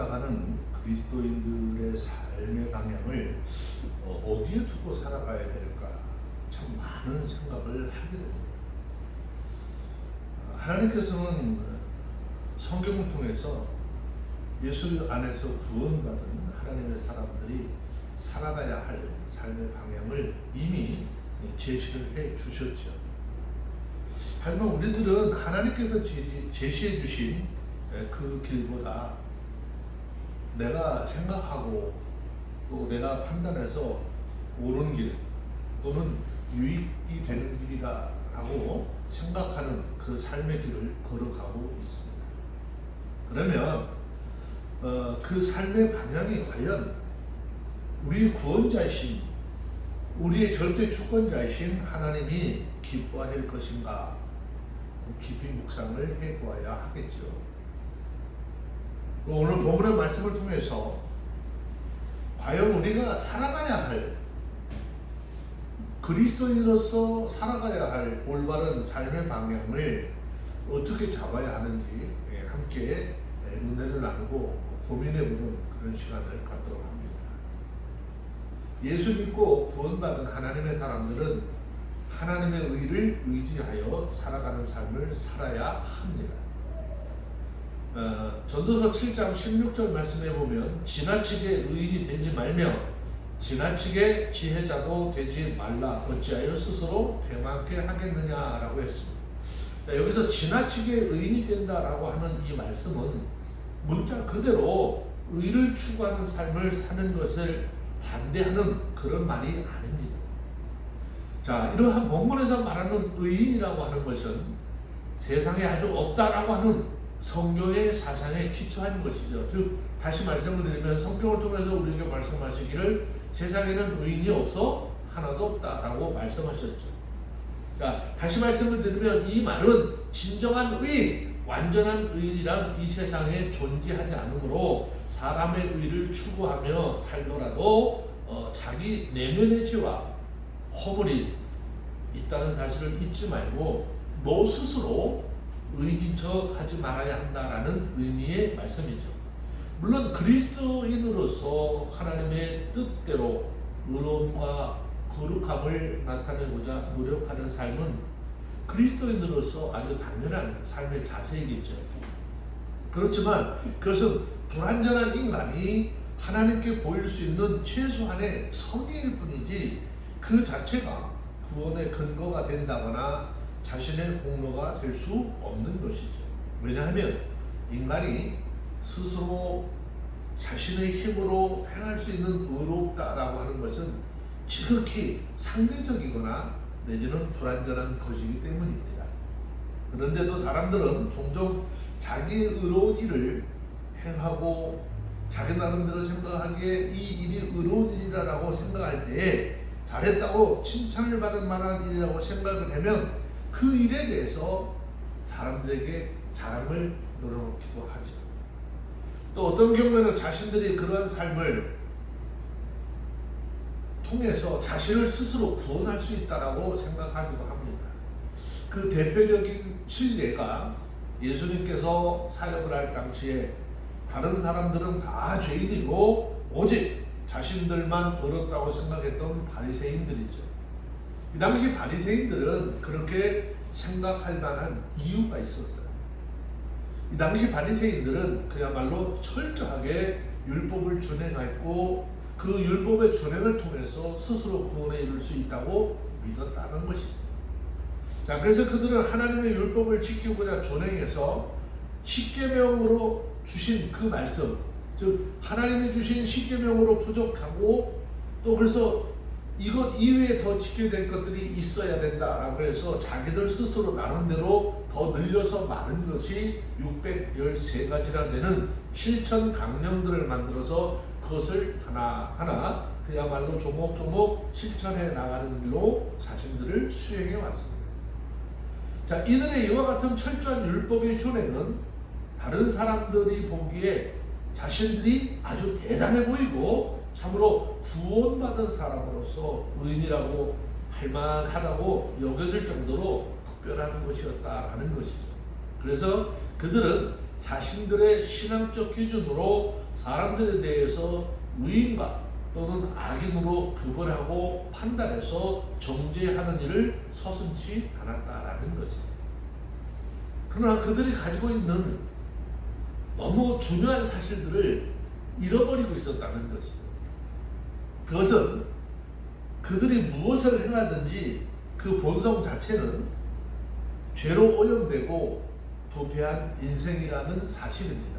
살아가는 그리스도인들의 삶의 방향을 어디에 두고 살아가야 될까 참 많은 생각을 하게 됩니다. 하나님께서는 성경을 통해서 예수 안에서 구원받은 하나님의 사람들이 살아가야 할 삶의 방향을 이미 제시를 해 주셨죠. 하지만 우리들은 하나님께서 제시해 주신 그 길보다 내가 생각하고 또 내가 판단해서 옳은 길 또는 유익이 되는 길이라고 생각하는 그 삶의 길을 걸어가고 있습니다. 그러면 그 삶의 방향이 과연 우리 구원자이신 우리의 절대 주권자이신 하나님이 기뻐할 것인가 깊이 묵상을 해보아야 하겠죠. 오늘 본문의 말씀을 통해서 과연 우리가 살아가야 할 그리스도인으로서 살아가야 할 올바른 삶의 방향을 어떻게 잡아야 하는지 함께 은혜를 나누고 고민해보는 그런 시간을 갖도록 합니다. 예수 믿고 구원받은 하나님의 사람들은 하나님의 의를 의지하여 살아가는 삶을 살아야 합니다. 전도서 7장 16절 말씀해 보면 지나치게 의인이 되지 말며 지나치게 지혜자도 되지 말라 어찌하여 스스로 배만케 하겠느냐라고 했습니다. 자, 여기서 지나치게 의인이 된다라고 하는 이 말씀은 문자 그대로 의를 추구하는 삶을 사는 것을 반대하는 그런 말이 아닙니다. 자, 이러한 본문에서 말하는 의인이라고 하는 것은 세상에 아주 없다라고 하는 성경의 사상에 기초한 것이죠. 즉 다시 말씀을 드리면 성경을 통해서 우리에게 말씀하시기를 세상에는 의인이 없어 하나도 없다라고 말씀하셨죠. 자, 다시 말씀을 드리면 이 말은 진정한 의인, 완전한 의인이란 이 세상에 존재하지 않으므로 사람의 의를 추구하며 살더라도 자기 내면의 죄와 허물이 있다는 사실을 잊지 말고 너 스스로 의인 척 하지 말아야 한다라는 의미의 말씀이죠. 물론 그리스도인으로서 하나님의 뜻대로 의로움과 거룩함을 나타내고자 노력하는 삶은 그리스도인으로서 아주 당연한 삶의 자세이겠죠. 그렇지만 그것은 불완전한 인간이 하나님께 보일 수 있는 최소한의 성의일 뿐이지 그 자체가 구원의 근거가 된다거나 자신의 공로가 될 수 없는 것이죠. 왜냐하면 인간이 스스로 자신의 힘으로 행할 수 있는 의롭다라고 하는 것은 지극히 상대적이거나 내지는 불완전한 것이기 때문입니다. 그런데도 사람들은 종종 자기의 의로운 일을 행하고 자기 나름대로 생각하기에 이 일이 의로운 일이라고 생각할 때에 잘했다고 칭찬을 받을 만한 일이라고 생각을 하면 그 일에 대해서 사람들에게 자랑을 늘어놓기도 하죠. 또 어떤 경우에는 자신들이 그러한 삶을 통해서 자신을 스스로 구원할 수 있다라고 생각하기도 합니다. 그 대표적인 실례가 예수님께서 사역을 할 당시에 다른 사람들은 다 죄인이고 오직 자신들만 얻었다고 생각했던 바리새인들이죠. 이 당시 바리새인들은 그렇게 생각할 만한 이유가 있었어요. 이 당시 바리새인들은 그야말로 철저하게 율법을 준행했고 그 율법의 준행을 통해서 스스로 구원에 이를 수 있다고 믿었다는 것입니다. 자, 그래서 그들은 하나님의 율법을 지키고자 준행해서 십계명으로 주신 그 말씀, 즉 하나님이 주신 십계명으로 부족하고 또 그래서 이것 이외에 더 지켜야 될 것들이 있어야 된다라고 해서 자기들 스스로 나름대로 더 늘려서 많은 것이 613가지나 되는 실천 강령들을 만들어서 그것을 하나하나 그야말로 조목조목 실천해 나가는 길로 자신들을 수행해 왔습니다. 자, 이들의 이와 같은 철저한 율법의 준행은 다른 사람들이 보기에 자신들이 아주 대단해 보이고 참으로 구원받은 사람으로서 의인이라고 할 만하다고 여겨질 정도로 특별한 것이었다라는 것이죠. 그래서 그들은 자신들의 신앙적 기준으로 사람들에 대해서 의인과 또는 악인으로 구분하고 판단해서 정죄하는 일을 서슴지 않았다라는 거지. 그러나 그들이 가지고 있는 너무 중요한 사실들을 잃어버리고 있었다는 것이죠. 그것은 그들이 무엇을 행하든지 그 본성 자체는 죄로 오염되고 부패한 인생이라는 사실입니다.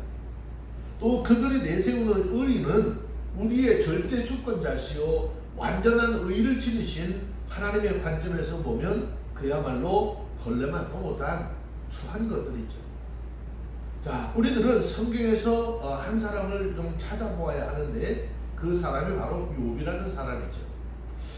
또 그들이 내세우는 의리는 우리의 절대 주권자시오 완전한 의를 지니신 하나님의 관점에서 보면 그야말로 벌레만도 못한 추한 것들이죠. 자, 우리들은 성경에서 한 사람을 좀 찾아보아야 하는데 그 사람이 바로 욥이라는 사람이죠.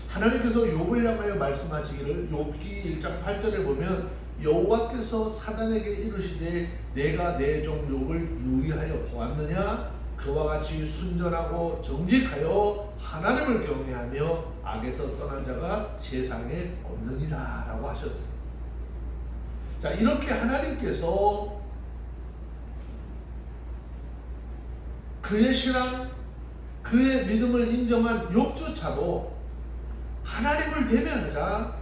하나님께서 욥을 향하여 말씀하시기를 욥기 1장 8절에 보면 여호와께서 사단에게 이르시되 내가 내 종 욥을 유의하여 보았느냐 그와 같이 순전하고 정직하여 하나님을 경외하며 악에서 떠난 자가 세상에 없느니라 라고 하셨어요. 자, 이렇게 하나님께서 그의 신앙, 그의 믿음을 인정한 욥조차도 하나님을 대면하자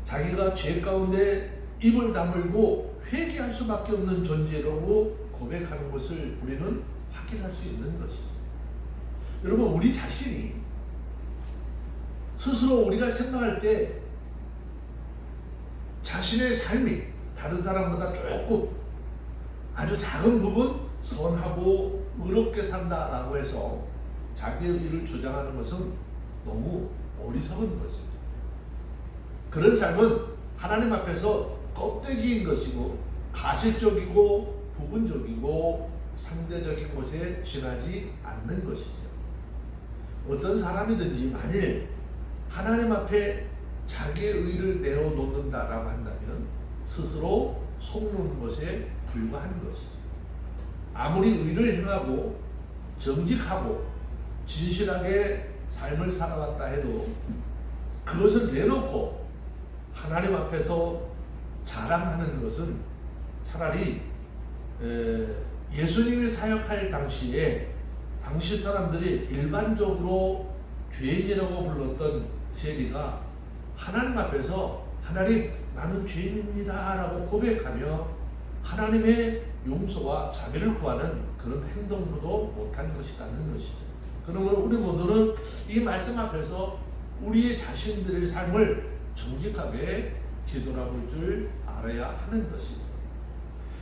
자기가 죄 가운데 입을 다물고 회개할 수밖에 없는 존재라고 고백하는 것을 우리는 확인할 수 있는 것이죠. 여러분, 우리 자신이 스스로 우리가 생각할 때 자신의 삶이 다른 사람보다 조금 아주 작은 부분 선하고 의롭게 산다라고 해서 자기의 일을 주장하는 것은 너무 어리석은 것입니다. 그런 삶은 하나님 앞에서 껍데기인 것이고 가식적이고 부분적이고 상대적인 것에 지나지 않는 것이죠. 어떤 사람이든지 만일 하나님 앞에 자기의 의를 내어놓는다라고 한다면 스스로 속는 것에 불과한 것이죠. 아무리 의를 행하고 정직하고 진실하게 삶을 살아왔다 해도 그것을 내놓고 하나님 앞에서 자랑하는 것은 차라리 예수님이 사역할 당시에 당시 사람들이 일반적으로 죄인이라고 불렀던 세리가 하나님 앞에서 하나님 나는 죄인입니다 라고 고백하며 하나님의 용서와 자비를 구하는 그런 행동도 못한 것이라는 것이죠. 그러므로 우리 모두는 이 말씀 앞에서 우리의 자신들의 삶을 정직하게 뒤돌아볼 줄 알아야 하는 것이죠.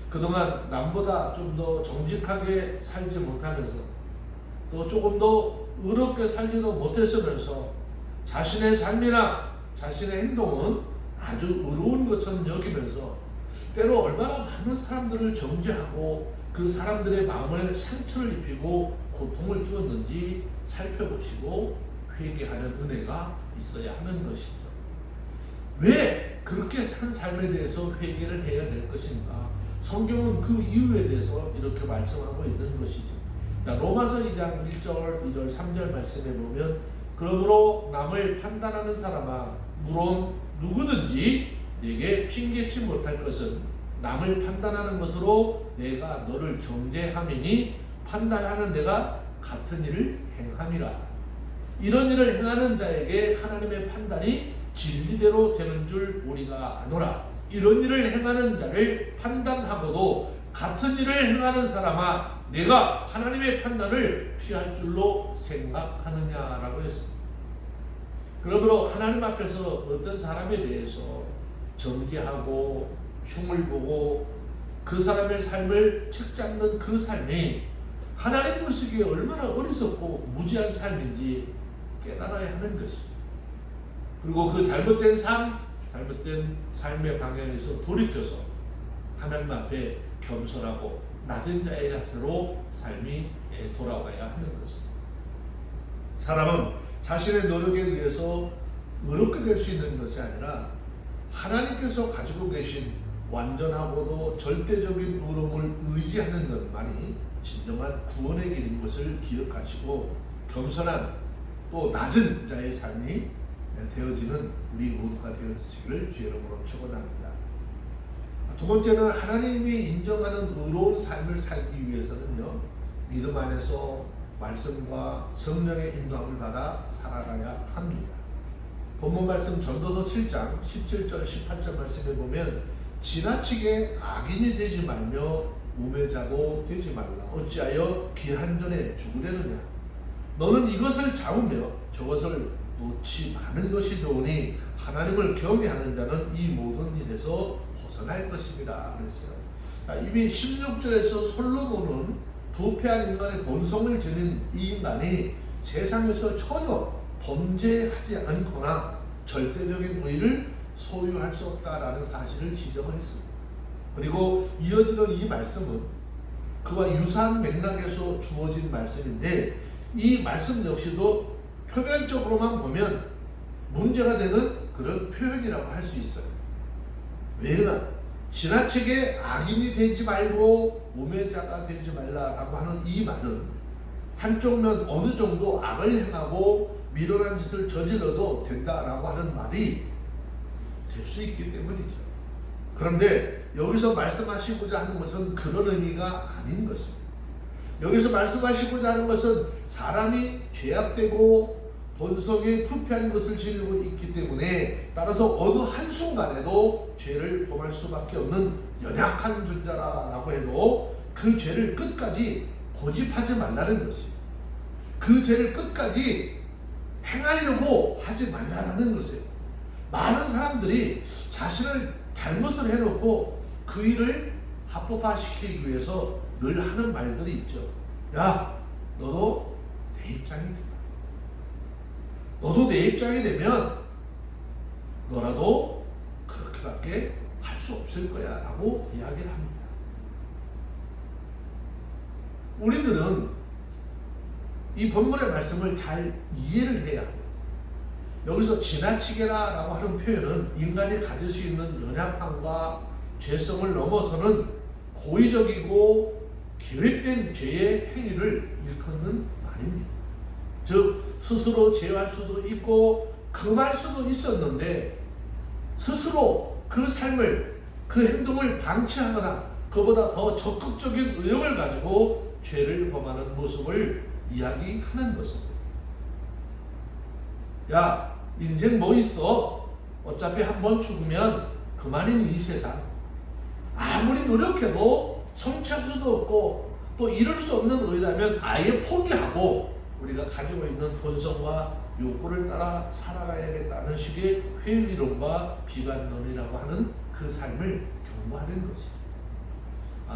그동안 남보다 좀 더 정직하게 살지 못하면서 또 조금 더 의롭게 살지도 못했으면서 자신의 삶이나 자신의 행동은 아주 의로운 것처럼 여기면서 때로 얼마나 많은 사람들을 정죄하고 그 사람들의 마음을 상처를 입히고 고통을 주었는지 살펴보시고 회개하는 은혜가 있어야 하는 것이죠. 왜 그렇게 산 삶에 대해서 회개를 해야 될 것인가? 성경은 그 이유에 대해서 이렇게 말씀하고 있는 것이죠. 자, 로마서 2장 1절, 2절, 3절 말씀에 보면 그러므로 남을 판단하는 사람아 물론 누구든지 네게 핑계치 못할 것은 남을 판단하는 것으로 내가 너를 정죄함이니 판단하는 내가 같은 일을 행함이라. 이런 일을 행하는 자에게 하나님의 판단이 진리대로 되는 줄 우리가 아노라. 이런 일을 행하는 자를 판단하고도 같은 일을 행하는 사람아 내가 하나님의 판단을 피할 줄로 생각하느냐라고 했습니다. 그러므로 하나님 앞에서 어떤 사람에 대해서 정죄하고 흉을 보고 그 사람의 삶을 책잡는 그 삶이 하나님 보시기에 얼마나 어리석고 무지한 삶인지 깨달아야 하는 것이죠. 그리고 그 잘못된 삶의 방향에서 돌이켜서 하나님 앞에 겸손하고 낮은 자의 자세로 삶이 돌아와야 하는 것입니다. 사람은 자신의 노력에 의해서 의롭게 될 수 있는 것이 아니라 하나님께서 가지고 계신 완전하고도 절대적인 의로움을 의지하는 것만이 진정한 구원의 길인 것을 기억하시고 겸손한 또 낮은 자의 삶이 되어지는 우리 모두가 되어지기를 주의 이름으로 축원합니다. 두 번째는 하나님이 인정하는 의로운 삶을 살기 위해서는요, 믿음 안에서 말씀과 성령의 인도함을 받아 살아가야 합니다. 본문 말씀 전도서 7장 17절 18절 말씀에 보면 지나치게 악인이 되지 말며 우매자도 되지 말라. 어찌하여 귀한 전에 죽으려느냐. 너는 이것을 잡으며 저것을 놓지 마는 것이 좋으니 하나님을 경외하는 자는 이 모든 일에서 벗어날 것입니다. 그랬어요. 이미 16절에서 솔로몬은 부패한 인간의 본성을 지닌 이 인간이 세상에서 전혀 범죄하지 않거나 절대적인 의를 소유할 수 없다라는 사실을 지적을 했습니다. 그리고 이어지는 이 말씀은 그와 유사한 맥락에서 주어진 말씀인데 이 말씀 역시도 표면적으로만 보면 문제가 되는 그런 표현이라고 할 수 있어요. 왜냐하면 지나치게 악인이 되지 말고 우매자가 되지 말라라고 하는 이 말은 한쪽 면 어느 정도 악을 행하고 미련한 짓을 저질러도 된다라고 하는 말이 될 수 있기 때문이죠. 그런데 여기서 말씀하시고자 하는 것은 그런 의미가 아닌 것입니다. 여기서 말씀하시고자 하는 것은 사람이 죄악되고 본성에 부패한 것을 지니고 있기 때문에 따라서 어느 한순간에도 죄를 범할 수밖에 없는 연약한 존재라고 해도 그 죄를 끝까지 고집하지 말라는 것입니다. 그 죄를 끝까지 행하려고 하지 말라는 것이에요. 많은 사람들이 자신을 잘못을 해놓고 그 일을 합법화시키기 위해서 늘 하는 말들이 있죠. 야, 너도 내 입장이 되라. 너도 내 입장이 되면 너라도 그렇게밖에 할 수 없을 거야 라고 이야기를 합니다. 우리들은 이 본문의 말씀을 잘 이해를 해야 합니다. 여기서 지나치게라 라고 하는 표현은 인간이 가질 수 있는 연약함과 죄성을 넘어서는 고의적이고 계획된 죄의 행위를 일컫는 말입니다. 즉 스스로 제어할 수도 있고 금할 수도 있었는데 스스로 그 삶을 그 행동을 방치하거나 그보다 더 적극적인 의욕을 가지고 죄를 범하는 모습을 이야기하는 것입니다. 야, 인생 뭐 있어? 어차피 한번 죽으면 그만인 이 세상. 아무리 노력해도 성취할 수도 없고 또 이룰 수 없는 의라면 아예 포기하고 우리가 가지고 있는 본성과 욕구를 따라 살아가야겠다는 식의 회의론과 비관론이라고 하는 그 삶을 경고하는 것이죠.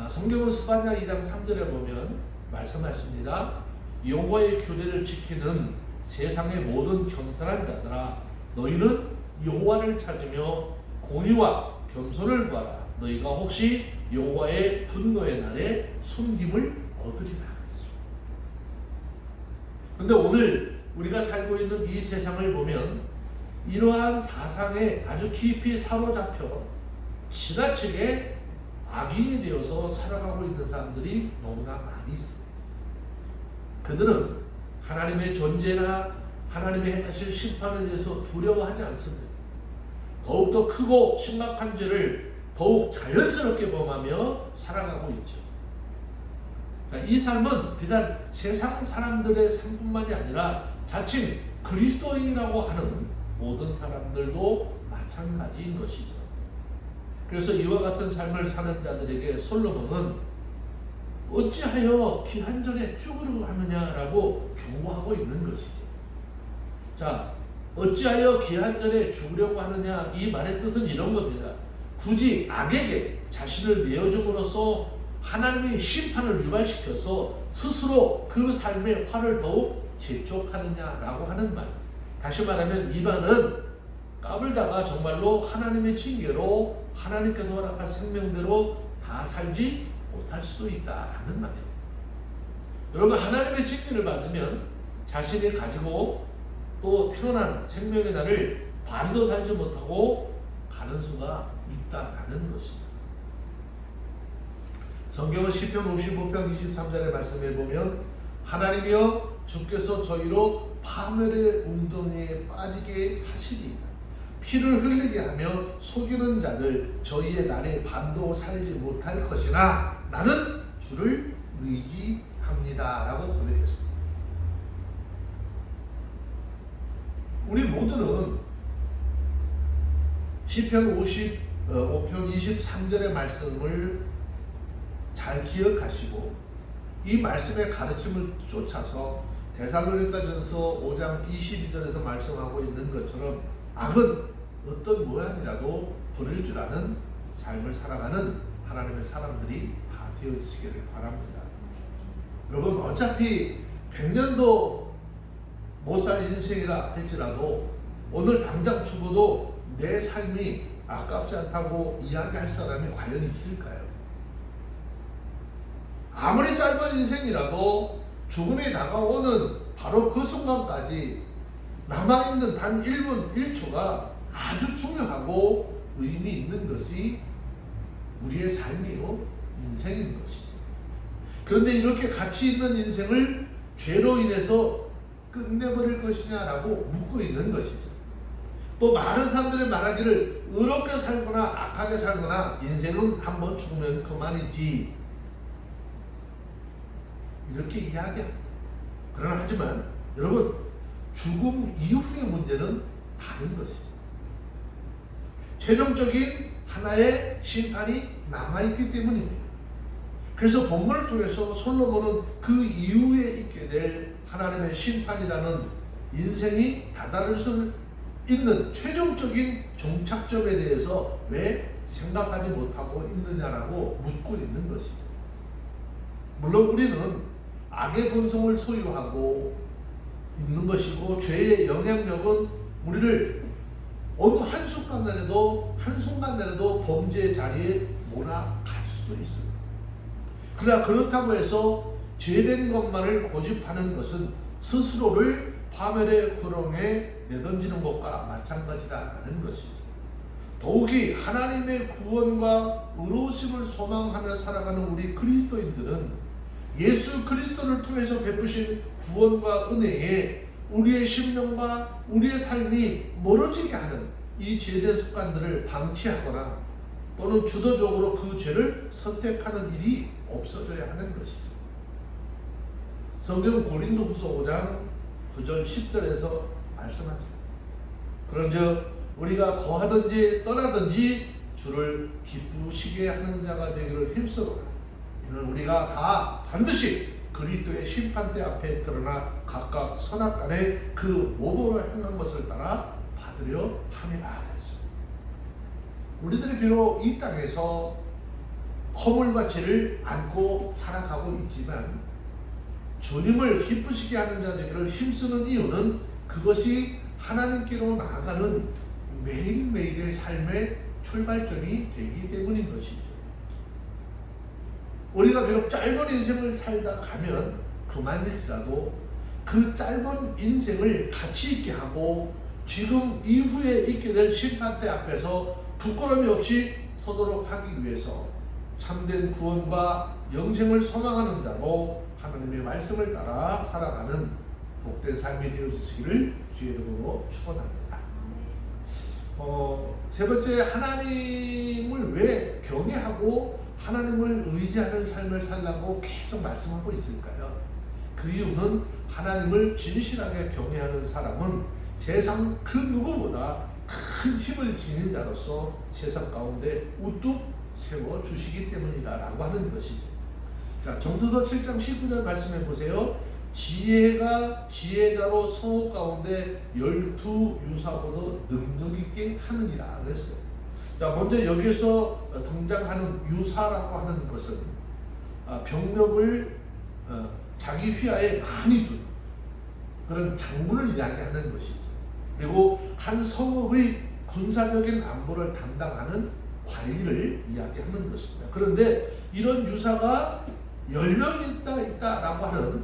성경은 스바냐 2장 3절에 보면 말씀하십니다. 여호와의 규례를 지키는 세상의 모든 겸손한 자들아, 너희는 여호와를 찾으며 공의와 겸손을 구하라. 너희가 혹시 여호와의 분노의 날에 숨김을 얻으리라. 그런데 오늘 우리가 살고 있는 이 세상을 보면 이러한 사상에 아주 깊이 사로잡혀 지나치게 악인이 되어서 살아가고 있는 사람들이 너무나 많이 있습니다. 그들은 하나님의 존재나 하나님의 행하실 심판에 대해서 두려워하지 않습니다. 더욱더 크고 심각한 죄를 더욱 자연스럽게 범하며 살아가고 있죠. 이 삶은 비단 세상 사람들의 삶뿐만이 아니라 자칭 그리스도인이라고 하는 모든 사람들도 마찬가지인 것이죠. 그래서 이와 같은 삶을 사는 자들에게 솔로몬은 어찌하여 귀한 전에 죽으려고 하느냐라고 경고하고 있는 것이죠. 자, 어찌하여 귀한 전에 죽으려고 하느냐, 이 말의 뜻은 이런 겁니다. 굳이 악에게 자신을 내어줌으로써 하나님의 심판을 유발시켜서 스스로 그 삶의 화를 더욱 재촉하느냐라고 하는 말. 다시 말하면 이 말은 까불다가 정말로 하나님의 징계로 하나님께서 허락한 생명대로 다 살지 못할 수도 있다라는 말이에요. 여러분, 하나님의 징계를 받으면 자신이 가지고 또 태어난 생명의 날을 반도 달지 못하고 가는 수가 있다라는 것입니다. 성경은 시편 55편 23절의 말씀에 보면 하나님이여 주께서 저희로 파멸의 웅덩이에 빠지게 하시리이다. 피를 흘리게 하며 속이는 자들 저희의 날에 반도 살지 못할 것이나 나는 주를 의지합니다 인생이다 라고 고백했습니다. 우리 모두는 시편 55편 23절의 말씀을 잘 기억하시고 이 말씀의 가르침을 쫓아서 데살로니가전서 5장 22절에서 말씀하고 있는 것처럼 악은 어떤 모양이라도 버릴 줄 아는 삶을 살아가는 하나님의 사람들이 다 되어지시기를 바랍니다. 여러분, 어차피 100년도 못 살 인생이라 할지라도 오늘 당장 죽어도 내 삶이 아깝지 않다고 이야기할 사람이 과연 있을까요? 아무리 짧은 인생이라도 죽음이 다가오는 바로 그 순간까지 남아있는 단 1분 1초가 아주 중요하고 의미 있는 것이 우리의 삶이요 인생인 것이죠. 그런데 이렇게 가치 있는 인생을 죄로 인해서 끝내버릴 것이냐라고 묻고 있는 것이죠. 또 많은 사람들이 말하기를 의롭게 살거나 악하게 살거나 인생은 한번 죽으면 그만이지 이렇게 이야기합니다. 그러나 하지만 여러분, 죽음 이후의 문제는 다른 것이죠. 최종적인 하나의 심판이 남아있기 때문입니다. 그래서 본문을 통해서 솔로몬은 그 이후에 있게 될 하나님의 심판이라는 인생이 다다를 수 있는 최종적인 종착점에 대해서 왜 생각하지 못하고 있느냐라고 묻고 있는 것이죠. 물론 우리는 악의 본성을 소유하고 있는 것이고 죄의 영향력은 우리를 어느 한순간에라도 범죄의 자리에 몰아갈 수도 있습니다. 그러나 그렇다고 해서 죄된 것만을 고집하는 것은 스스로를 파멸의 구렁에 내던지는 것과 마찬가지라는 것이죠. 더욱이 하나님의 구원과 의로우심을 소망하며 살아가는 우리 그리스도인들은 예수 그리스도를 통해서 베푸신 구원과 은혜에 우리의 심령과 우리의 삶이 멀어지게 하는 이 죄된 습관들을 방치하거나 또는 주도적으로 그 죄를 선택하는 일이 없어져야 하는 것이죠. 성경 고린도후서 5장 9절 10절에서 말씀하죠. 그런즉 우리가 거하든지 떠나든지 주를 기쁘시게 하는 자가 되기를 힘쓰노라. 이는 우리가 다 반드시 그리스도의 심판대 앞에 드러나 각각 선악간에 그 모범으로 행한 것을 따라 받으려 함이라 했습니다. 우리들이 비록 이 땅에서 허물과 죄를 안고 살아가고 있지만 주님을 기쁘시게 하는 자 되기를 힘쓰는 이유는 그것이 하나님께로 나아가는 매일매일의 삶의 출발점이 되기 때문인 것이죠. 우리가 비록 짧은 인생을 살다 가면 그만일지라도 그 짧은 인생을 가치 있게 하고 지금 이후에 있게 될 심판대 앞에서 부끄러움이 없이 서도록 하기 위해서 참된 구원과 영생을 소망하는 자로 하나님의 말씀을 따라 살아가는 복된 삶이 되어지시기를 주의 이름으로 축원합니다. 세 번째, 하나님을 왜 경외하고 하나님을 의지하는 삶을 살라고 계속 말씀하고 있을까요? 그 이유는 하나님을 진실하게 경외하는 사람은 세상 그 누구보다 큰 힘을 지닌 자로서 세상 가운데 우뚝 세워주시기 때문이다라고 하는 것이죠. 자, 전도서 7장 19절 말씀해 보세요. 지혜가 지혜자로 성읍 가운데 12유사보다 능력있게 하느니라 그랬어요. 자, 먼저 여기서 등장하는 유사라고 하는 것은 병력을 자기 휘하에 많이 둔 그런 장군을 이야기하는 것이죠. 그리고 한 성읍의 군사적인 안보를 담당하는 관리를 이야기하는 것입니다. 그런데 이런 유사가 10명 있다라고 하는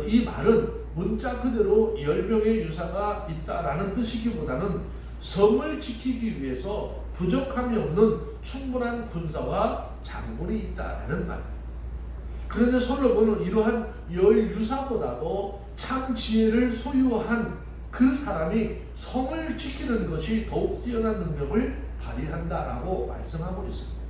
이 말은 문자 그대로 10명의 유사가 있다라는 뜻이기보다는 성을 지키기 위해서 부족함이 없는 충분한 군사와 장군이 있다라는 말입니다. 그런데 솔로몬은 이러한 10유사보다도 참 지혜를 소유한 그 사람이 성을 지키는 것이 더욱 뛰어난 능력을 발휘한다라고 말씀하고 있습니다.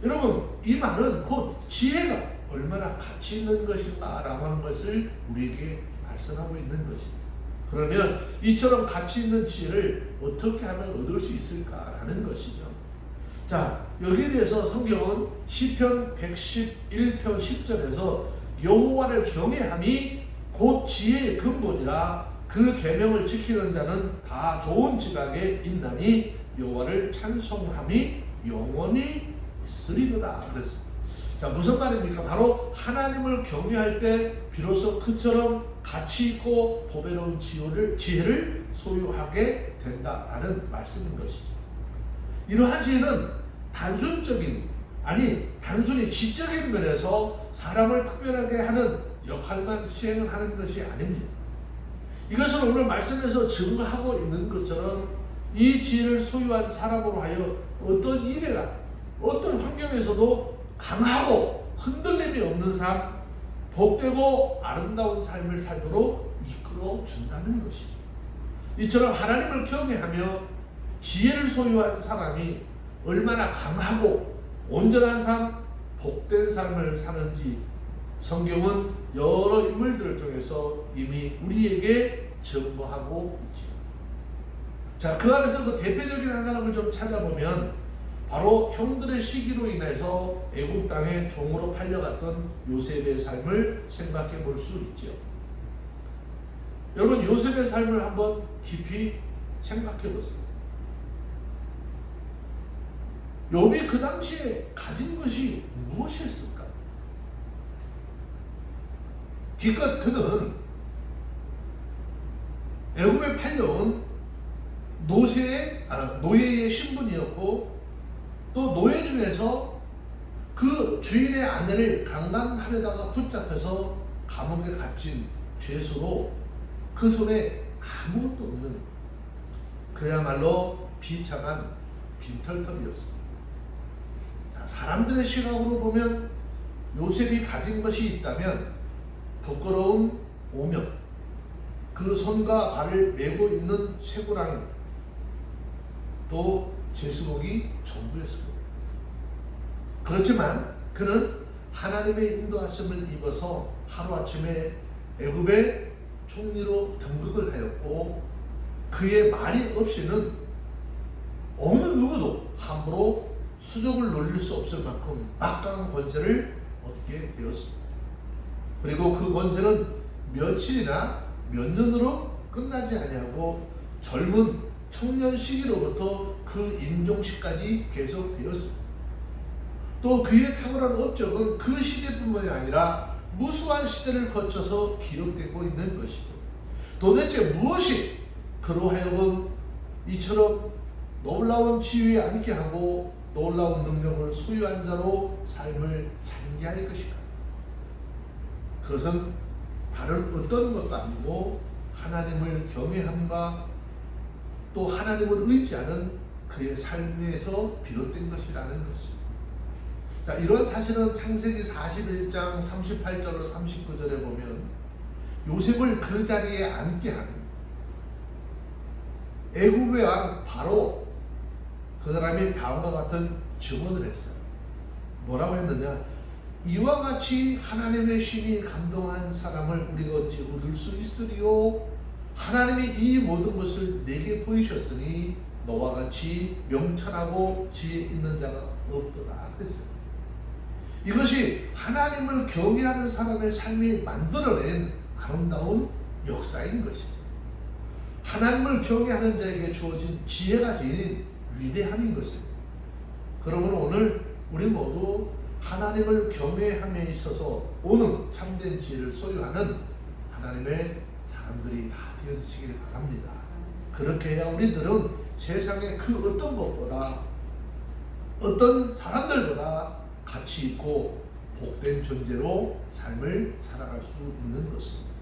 여러분, 이 말은 곧 지혜가 얼마나 가치 있는 것인가라고 하는 것을 우리에게 말씀하고 있는 것입니다. 그러면 이처럼 가치 있는 지혜를 어떻게 하면 얻을 수 있을까라는 것이죠. 자, 여기에 대해서 성경은 시편 111편 10절에서 여호와를 경외함이 곧 지혜의 근본이라 그 계명을 지키는 자는 다 좋은 지각에 있나니 여호와를 찬송함이 영원히 있으리로다 그랬습니다. 자, 무슨 말입니까? 바로 하나님을 경외할 때 비로소 그처럼 가치 있고 보배로운 지혜를 소유하게 된다라는 말씀인 것이죠. 이러한 지혜는 단순히 지적인 면에서 사람을 특별하게 하는 역할만 수행을 하는 것이 아닙니다. 이것은 오늘 말씀에서 증거하고 있는 것처럼 이 지혜를 소유한 사람으로 하여 어떤 일이나 어떤 환경에서도 강하고 흔들림이 없는 삶, 복되고 아름다운 삶을 살도록 이끌어 준다는 것이죠. 이처럼 하나님을 경외하며 지혜를 소유한 사람이 얼마나 강하고 온전한 삶, 복된 삶을 사는지 성경은 여러 인물들을 통해서 이미 우리에게 증거하고 있죠. 자, 그 안에서 그 대표적인 한 사람을 좀 찾아보면 바로 형들의 시기로 인해서 애굽 땅에 종으로 팔려갔던 요셉의 삶을 생각해 볼 수 있죠. 여러분, 요셉의 삶을 한번 깊이 생각해 보세요. 욥이 그 당시에 가진 것이 무엇이었을까? 기껏 그는 애굽에 팔려온 노예의 신분이었고, 또 노예 중에서 그 주인의 아내를 강간하려다가 붙잡혀서 감옥에 갇힌 죄수로 그 손에 아무것도 없는 그야말로 비참한 빈털터리였습니다. 자, 사람들의 시각으로 보면 요셉이 가진 것이 있다면 부끄러운 오명, 그 손과 발을 메고 있는 쇠고랑이, 또 제수복이 전부였습니다. 그렇지만 그는 하나님의 인도하심을 입어서 하루아침에 애굽의 총리로 등극을 하였고, 그의 말이 없이는 어느 누구도 함부로 수족을 놀릴 수 없을 만큼 막강한 권세를 얻게 되었습니다. 그리고 그 권세는 며칠이나 몇 년으로 끝나지 아니하고 젊은 청년 시기로부터 그 임종시까지 계속되었습니다. 또 그의 탁월한 업적은 그 시대뿐만이 아니라 무수한 시대를 거쳐서 기록되고 있는 것이죠. 도대체 무엇이 그로 하여금 이처럼 놀라운 지위에 앉게 하고 놀라운 능력을 소유한 자로 삶을 살게 할 것인가? 그것은 다른 어떤 것도 아니고 하나님을 경외함과 또 하나님을 의지하는 그의 삶에서 비롯된 것이라는 것입니다. 자, 이런 사실은 창세기 41장 38절로 39절에 보면 요셉을 그 자리에 앉게 한 애굽의 왕 바로 그 사람이 다음과 같은 증언을 했어요. 뭐라고 했느냐? 이와 같이 하나님의 신이 감동한 사람을 우리가 어찌 얻을 수 있으리요? 하나님이 이 모든 것을 내게 보이셨으니 너와 같이 명철하고 지혜 있는 자가 없더라 그랬어요. 이것이 하나님을 경외하는 사람의 삶이 만들어낸 아름다운 역사인 것이죠. 하나님을 경외하는 자에게 주어진 지혜가 지닌 위대함인 것입니다. 그러므로 오늘 우리 모두 하나님을 경외함에 있어서 오는 참된 지혜를 소유하는 하나님의 사람들이 다 되어지시길 바랍니다. 그렇게 해야 우리들은 세상의 그 어떤 것보다 어떤 사람들보다 가치 있고 복된 존재로 삶을 살아갈 수 있는 것입니다.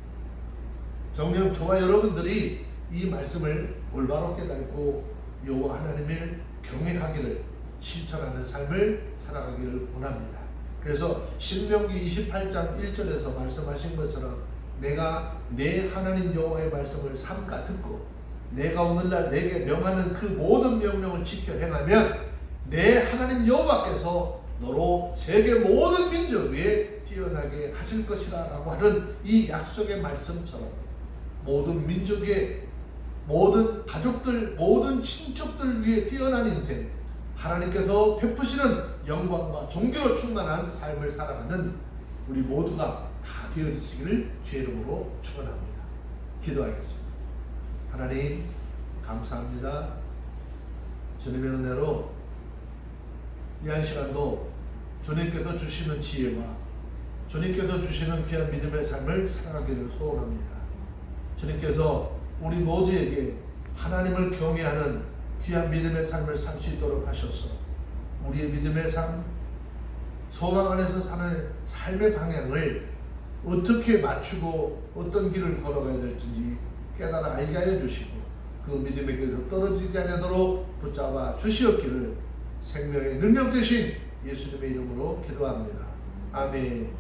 정녕 저와 여러분들이 이 말씀을 올바로 깨닫고 여호와 하나님을 경외하기를 실천하는 삶을 살아가기를 원합니다. 그래서 신명기 28장 1절에서 말씀하신 것처럼 내가 내 하나님 여호와의 말씀을 삼가 듣고 내가 오늘날 내게 명하는 그 모든 명령을 지켜 행하면 내 하나님 여호와께서 너로 세계 모든 민족 위에 뛰어나게 하실 것이라 라고 하는 이 약속의 말씀처럼 모든 민족의 모든 가족들, 모든 친척들 위해 뛰어난 인생, 하나님께서 베푸시는 영광과 존귀로 충만한 삶을 살아가는 우리 모두가 다 되어지시기를 주의 이름으로 축원합니다. 기도하겠습니다. 하나님 감사합니다. 주님의 은혜로 이 한 시간도 주님께서 주시는 지혜와 주님께서 주시는 귀한 믿음의 삶을 살아가기를 소원합니다. 주님께서 우리 모두에게 하나님을 경외하는 귀한 믿음의 삶을 살 수 있도록 하셔서 우리의 믿음의 삶, 소망 안에서 사는 삶의 방향을 어떻게 맞추고 어떤 길을 걸어가야 될지 깨달아 알게 하여 주시고 그 믿음의 길에서 떨어지지 않도록 붙잡아 주시옵기를 생명의 능력 되신 예수님의 이름으로 기도합니다. 아멘.